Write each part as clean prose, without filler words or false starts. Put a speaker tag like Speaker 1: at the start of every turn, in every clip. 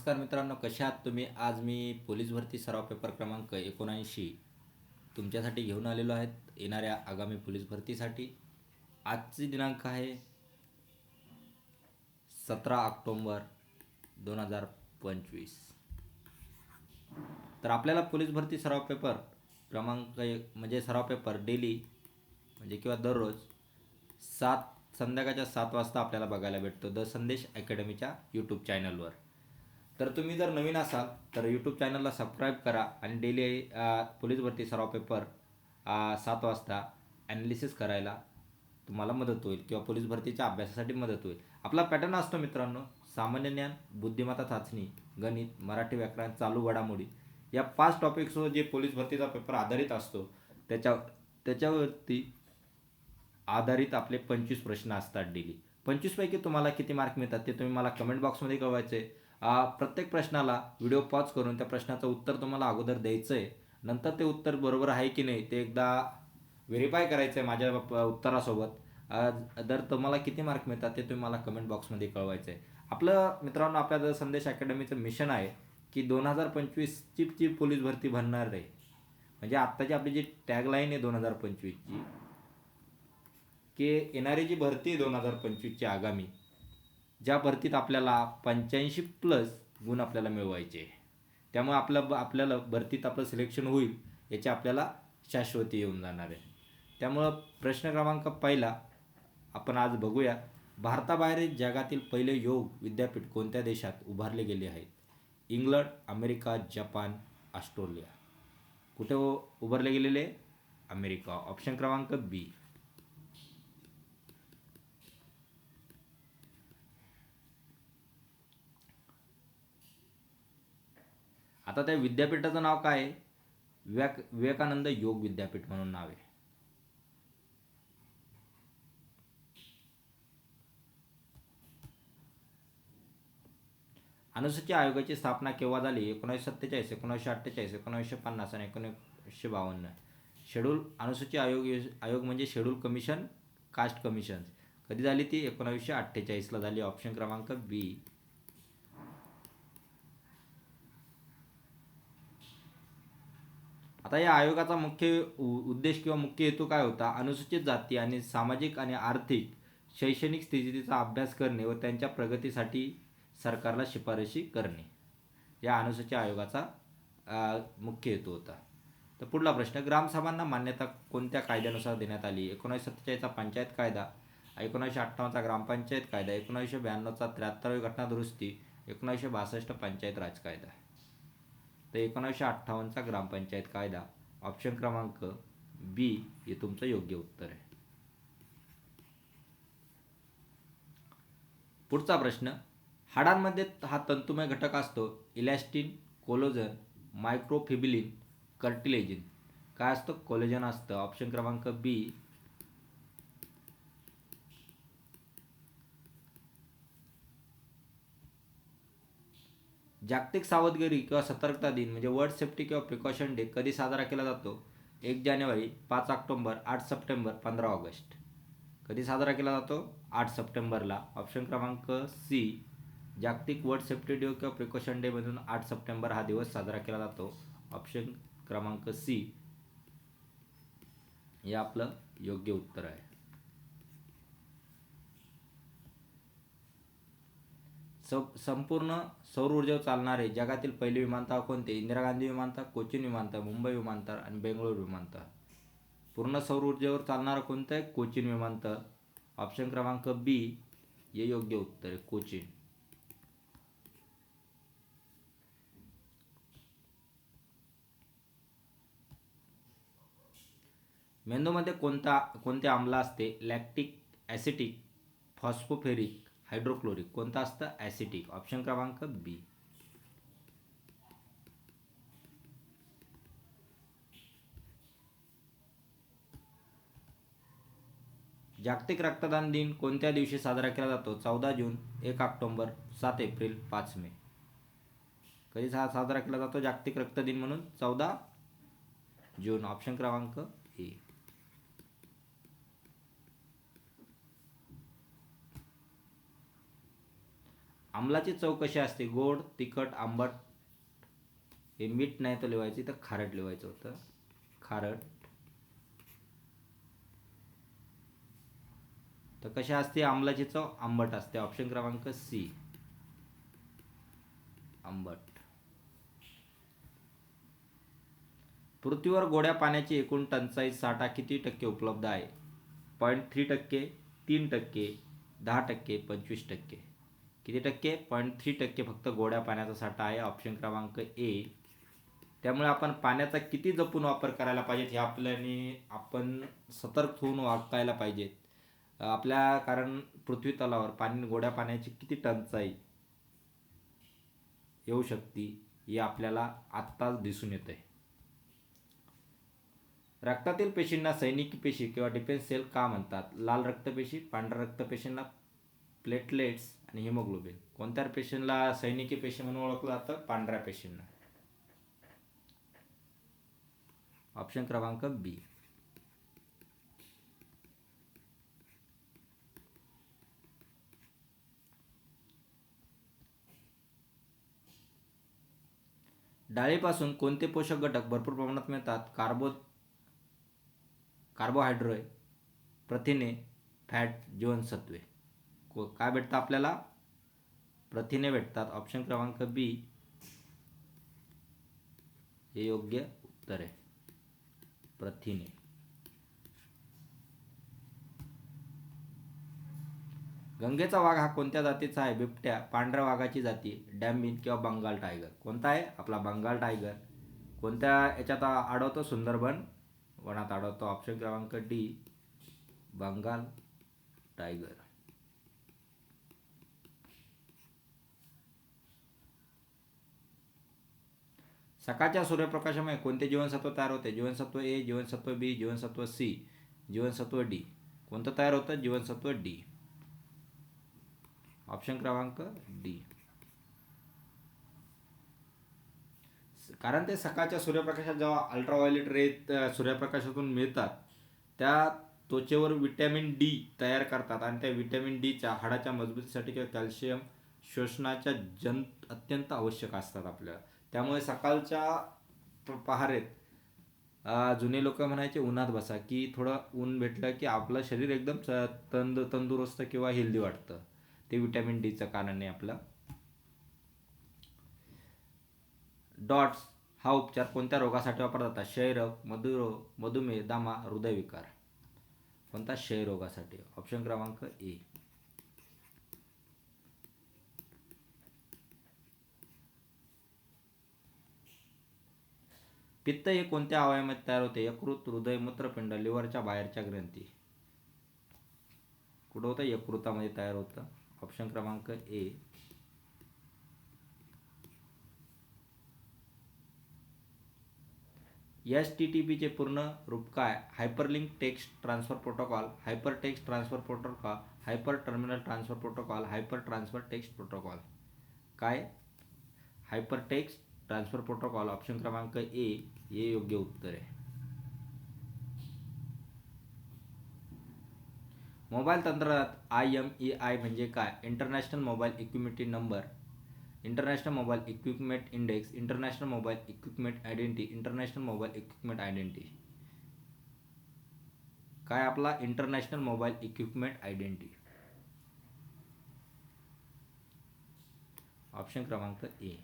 Speaker 1: नमस्कार मित्रांनो, कशा आहात तुम्ही? आज मी पोलीस भरती सराव पेपर क्रमांक 79 तुमच्यासाठी घेऊन आलेलो आहेत येणाऱ्या आगामी पोलीस भरतीसाठी. आजची दिनांक आहे 17 ऑक्टोबर 2025. तर आपल्याला पोलीस भरती सराव पेपर म्हणजे सराव पेपर डेली म्हणजे किंवा दररोज संध्याकाळच्या 7 वाजता आपल्याला बघायला भेटतो द संदेश अकॅडमीच्या यूट्यूब चॅनलवर. तर तुम्ही जर नवीन असाल तर यूट्यूब चॅनलला सबस्क्राईब करा आणि डेली पोलीस भरती सराव पेपर 7 वाजता ॲनालिसिस करायला तुम्हाला मदत होईल किंवा पोलीस भरतीच्या अभ्यासासाठी मदत होईल. आपला पॅटर्न असतो मित्रांनो, सामान्य ज्ञान, बुद्धिमत्ता चाचणी, गणित, मराठी व्याकरण, चालू घडामोडी या 5 टॉपिक्सवर जे पोलीस भरतीचा पेपर आधारित असतो त्याच्यावरती आधारित आपले 25 प्रश्न असतात डेली. 25 पैकी तुम्हाला किती मार्क मिळतात ते तुम्ही मला कमेंट बॉक्समध्ये कळवायचे. प्रत्येक प्रश्नाला व्हिडिओ पॉज करून त्या प्रश्नाचं उत्तर तुम्हाला अगोदर द्यायचं आहे. नंतर ते उत्तर बरोबर आहे की नाही ते एकदा व्हेरीफाय करायचं आहे माझ्या उत्तरासोबत. जर तुम्हाला किती मार्क मिळतात ते तुम्ही मला कमेंट बॉक्समध्ये कळवायचं आहे. आपलं मित्रांनो, आपल्या संदेश अकॅडमीचं मिशन आहे की 2025ची जी पोलीस भरती भरणार आहे, म्हणजे आत्ताची आपली जी टॅगलाईन आहे 2025ची, की येणारी जी भरती आहे 2025ची आगामी, ज्या भरतीत आपल्याला 85+ गुण आपल्याला मिळवायचे. त्यामुळे आपल्याला भरतीत आपलं सिलेक्शन होईल याची आपल्याला शाश्वती येऊन जाणार आहे. त्यामुळं प्रश्न क्रमांक पहिला आपण आज बघूया. भारताबाहेर जगातील पहिले योग विद्यापीठ कोणत्या देशात उभारले गेले आहेत? England, America, Japan, Australia. कुठे उभारले गेलेले? अमेरिका. ऑप्शन क्रमांक बी. आता त्या विद्यापीठाचं नाव काय आहे? विवेकानंद योग विद्यापीठ म्हणून नाव आहे. अनुसूचित आयोगाची स्थापना केव्हा झाली? 1947, 1948, 1950 आणि 1952. अनुसूचित आयोग म्हणजे शेड्यूल कमिशन, कास्ट कमिशन. कधी झाली ती? 1948ला झाली. ऑप्शन क्रमांक बी. आता या आयोगाचा मुख्य उद्देश किंवा मुख्य हेतू काय होता? अनुसूचित जाती आणि सामाजिक आणि आर्थिक शैक्षणिक स्थितीचा अभ्यास करणे व त्यांच्या प्रगतीसाठी सरकारला शिफारशी करणे, या अनुसूचित आयोगाचा मुख्य हेतू होता. तर पुढला प्रश्न, ग्रामसभांना मान्यता कोणत्या कायद्यानुसार देण्यात आली? 1947चा पंचायत कायदा, 1958चा ग्रामपंचायत कायदा, 1992चा 73वी घटना दुरुस्ती, 1962 पंचायत राज कायदा. तर 1958चा ग्रामपंचायत कायदा. ऑप्शन क्रमांक बी हे तुमचं योग्य उत्तर आहे. पुढचा प्रश्न, हाडांमध्ये हा तंतुमय घटक असतो. इलॅस्टिन, कोलोजन, मायक्रोफिब्रिलिन, कार्टिलेजिन. काय असतं? कोलेजन असतं. ऑप्शन क्रमांक बी. जागतिक सावधगिरी किंवा सतर्कता दिन म्हणजे वर्ल्ड सेफ्टी किंवा प्रिकॉशन डे कधी साजरा केला जातो? 1 जानेवारी, 5 ऑक्टोबर, 8 सप्टेंबर, 15 ऑगस्ट. कधी साजरा केला जातो? 8 सप्टेंबरला. ऑप्शन क्रमांक सी. जागतिक वर्ल्ड सेफ्टी डे किंवा प्रिकॉशन डे मधून 8 सप्टेंबर हा दिवस साजरा केला जातो. ऑप्शन क्रमांक सी हे आपलं योग्य उत्तर आहे. संपूर्ण सौर ऊर्जेवर चालणारे जगातील पहिले विमानतळ कोणते? इंदिरा गांधी विमानतळ, कोचीन विमानतळ, मुंबई विमानतळ आणि बेंगळुरू विमानतळ. पूर्ण सौर ऊर्जेवर चालणारं कोणतं आहे? कोचीन विमानतळ. ऑप्शन क्रमांक बी हे योग्य उत्तर आहे, कोचीन. मेंदूमध्ये कोणते आम्ल असते? Lactic, acetic, phosphoric, hydrochloric. कोणतं असतं? ॲसिटिक. ऑप्शन क्रमांक बी. जागतिक रक्तदान दिन कोणत्या दिवशी साजरा केला जातो? 14 जून, 1 ऑक्टोबर, 7 एप्रिल, 5 मे. कधी साजरा केला जातो जागतिक रक्त दिन म्हणून? 14 जून. ऑप्शन क्रमांक ए. आमलाची चव कशी असते? गोड, तिखट, आंबट. हे मीठ नाही तर लिहायचं, तर खारट लिहायचं होतं. खारट. तर कशी असते आमलाची चव? आंबट असते. ऑप्शन क्रमांक सी, आंबट. पृथ्वीवर गोड्या पाण्याची एकूण टंचाई साठा किती टक्के उपलब्ध आहे? 0.3%, 3%, 10%, 25%. किती टक्के? 0.3% फक्त गोड्या पाण्याचा साठा आहे. ऑप्शन क्रमांक ए. त्यामुळे आपण पाण्याचा किती जपून वापर करायला पाहिजेत हे आपल्याने आपण सतर्क होऊन वागायला पाहिजेत. आपल्या कारण पृथ्वी तलावर गोड्या पाण्याची किती टंचाई येऊ शकते हे आपल्याला आत्ताच दिसून येत आहे. रक्तातील पेशींना सैनिकी पेशी किंवा डिफेन्स सेल का म्हणतात? लाल रक्तपेशी, पांढऱ्या रक्तपेशींना प्लेटलेट्स आणि हिमोग्लोबिन. कोणत्या पेशींना सैनिकी पेशी म्हणून ओळखलं जातं? पांढऱ्या पेशींना. ऑप्शन क्रमांक बी. डाळीपासून कोणते पोषक घटक भरपूर प्रमाणात मिळतात? कार्बोहायड्रेट, प्रथिने, फॅट, जीवनसत्वे. काय भेटतं आपल्याला? प्रथिने भेटतात. ऑप्शन क्रमांक बी हे योग्य उत्तर आहे. प्रथिने. गंगेचा वाघ हा कोणत्या जातीचा आहे? बिबट्या, पांढऱ्या वाघाची जाती, डॅम्बिन किंवा बंगाल टायगर. कोणता आहे? आपला बंगाल टायगर. कोणत्या याच्यात आढळतो? सुंदरबन वनात आढळतो. ऑप्शन क्रमांक डी, बंगाल टायगर. सकाळच्या सूर्यप्रकाशामुळे कोणते जीवनसत्व तयार होते? जीवनसत्व ए, जीवनसत्व बी, जीवनसत्व सी, जीवनसत्व डी. कोणतं तयार होतं? जीवनसत्व डी. ऑप्शन क्रमांक डी. कारण ते सकाळच्या सूर्यप्रकाशात जेव्हा अल्ट्राव्हायोलेट रे सूर्यप्रकाशातून मिळतात त्या त्वचेवर विटॅमिन डी तयार करतात आणि त्या विटॅमिन डीच्या हाडाच्या मजबूतीसाठी किंवा कॅल्शियम शोषणाच्या अत्यंत आवश्यक असतात आपल्याला. त्यामुळे सकाळच्या पहारेत जुने लोक म्हणायचे उन्हात बसा, की थोडं ऊन भेटलं की आपलं शरीर एकदम तंदुरुस्त किंवा हेल्दी वाटतं. ते विटॅमिन डीचं कारण आहे आपलं. डॉट्स हा उपचार कोणत्या रोगासाठी वापरला जातात? क्षयरोग, मधुरोग, मधुमेह, दमा, हृदयविकार. कोणता? क्षयरोगासाठी. ऑप्शन क्रमांक ए. पित्त हे कोणत्या अवयवामध्ये तयार होते? यकृत, हृदय, मूत्रपिंड, लिव्हरच्या बाहेरच्या ग्रंथी. कुठं होतं? यकृतामध्ये तयार होतं. ऑप्शन क्रमांक ए. HTTPचे पूर्ण रूप काय? Hyperlink text transfer protocol, hyper text transfer protocol, hyper terminal transfer protocol, hyper transfer text protocol. काय? Hyper text transfer protocol. Option क्रमांक ए हे योग्य उत्तर आहे. मोबाईल तंत्रज्ञानात IMEI म्हणजे काय? International mobile equipment number, international mobile equipment index, international mobile equipment identity, international mobile equipment identity. काय आपला? International mobile equipment identity. Option क्रमांक ए.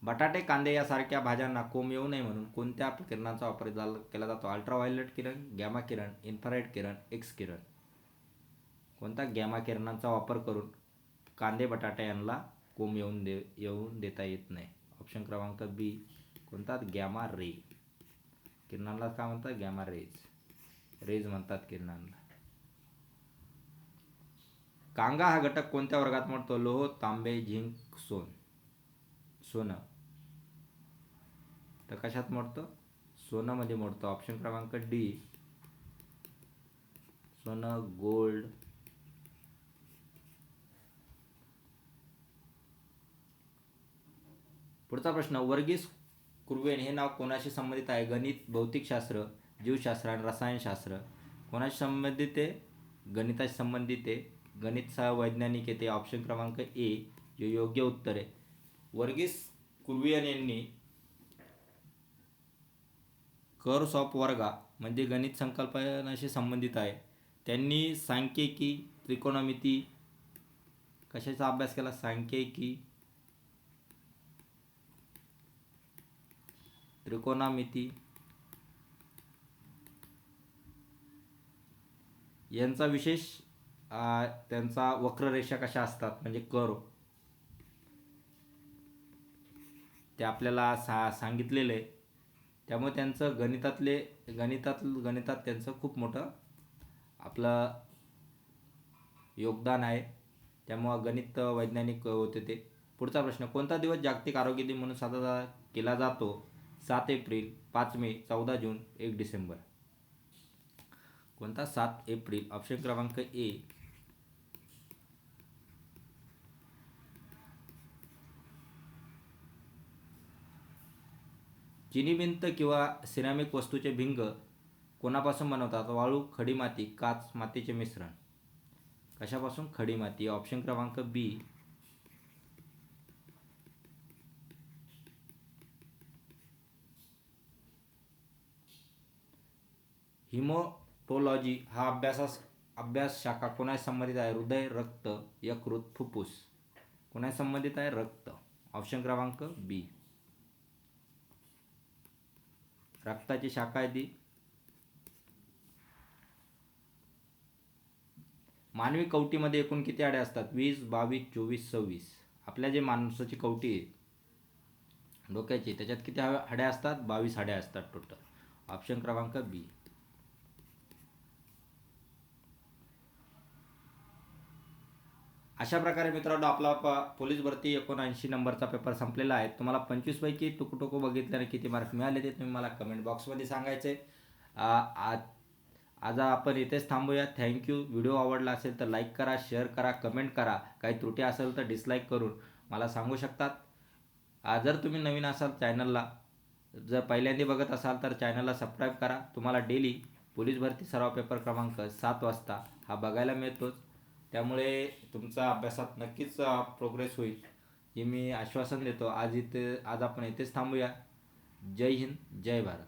Speaker 1: बटाटे, कांदे यासारख्या भाज्यांना कोंब येऊ नये म्हणून कोणत्या किरणांचा वापर केला जातो? अल्ट्राव्हायोलेट किरण, गॅमा किरण, इन्फ्रारेड किरण, एक्स किरण. कोणता? गॅमा किरणांचा वापर करून कांदे बटाटे यांना कोंब येऊन देता येत नाही. ऑप्शन क्रमांक बी. कोणता? गॅमा रे. किरणांना काय म्हणतात? गॅमा रेज म्हणतात किरणांना. कांगा हा घटक कोणत्या वर्गात मोडतो? लोह, तांबे, झिंक, सोनं. तर कशात मोडतो? सोनामध्ये मोडतो. ऑप्शन क्रमांक डी, सोनं, गोल्ड. पुढचा प्रश्न. वर्गीस कुर्वेन हे नाव कोणाशी संबंधित आहे? गणित, भौतिकशास्त्र, जीवशास्त्र आणि रसायनशास्त्र. कोणाशी संबंधित आहे? गणिताशी संबंधित आहे, गणित वैज्ञानिक आहे ते ऑप्शन क्रमांक ए हे योग्य उत्तर आहे. वर्गीस कुरियन यांनी कर्व्स ऑफ वर्गा म्हणजे गणित संकल्पनाशी संबंधित आहे. त्यांनी सांख्यिकी, त्रिकोणमिती कशाचा अभ्यास केला? सांख्यिकी, त्रिकोणमिती यांचा विशेष त्यांचा वक्ररेषा कशा असतात म्हणजे कर्व ते आपल्याला सांगितलेलं आहे. त्यामुळे त्यांचं गणितात त्यांचं खूप मोठं आपलं योगदान आहे. त्यामुळं गणित वैज्ञानिक होते ते. पुढचा प्रश्न, कोणता दिवस जागतिक आरोग्य दिन म्हणून साजरा केला जातो? 7 एप्रिल, 5 मे, 14 जून, 1 डिसेंबर. कोणता? 7 एप्रिल. ऑप्शन क्रमांक ए. चिनी भिंत किंवा सिरॅमिक वस्तूचे भिंग कोणापासून बनवतात? वाळू, खडी माती, काच, मातीचे मिश्रण. कशापासून? खडी माती. ऑप्शन क्रमांक बी. हिमोटोलॉजी हा अभ्यास शाखा कोणाशी संबंधित आहे? हृदय, रक्त, यकृत, फुफ्फुस. कोणाशी संबंधित आहे? रक्त. ऑप्शन क्रमांक बी. रक्ताची शाखा आहे ती. मानवी कवटीमध्ये एकूण किती हाडे असतात? 20, 22, 24, 26. आपल्या जे माणसाची कवटी आहे डोक्याची त्याच्यात किती हाडे असतात? 22 हाडे असतात टोटल. ऑप्शन क्रमांक बी. अशा प्रकारे मित्रांनो आपला पोलीस भरती 79 नंबरचा पेपर संपलेला आहे. तुम्हाला 25 पैकी टुकू बघितल्याने किती मार्क मिळाले ते तुम्ही मला कमेंट बॉक्समध्ये सांगायचे. आज आपण इथेच थांबूया. थँक्यू. व्हिडिओ आवडला असेल तर लाईक करा, शेअर करा, कमेंट करा. काही त्रुटी असेल तर डिसलाईक करून मला सांगू शकतात. जर तुम्ही नवीन असाल चॅनलला, जर पहिल्यांदा बघत असाल तर चॅनलला सबस्क्राईब करा. तुम्हाला डेली पोलीस भरती सराव पेपर क्रमांक 7 वाजता हा बघायला मिळतोच. त्यामुळे तुमचा अभ्यासात नक्कीच प्रोग्रेस होईल हे मी आश्वासन देतो. आज आपण इथेच थांबूया. जय हिंद, जय भारत.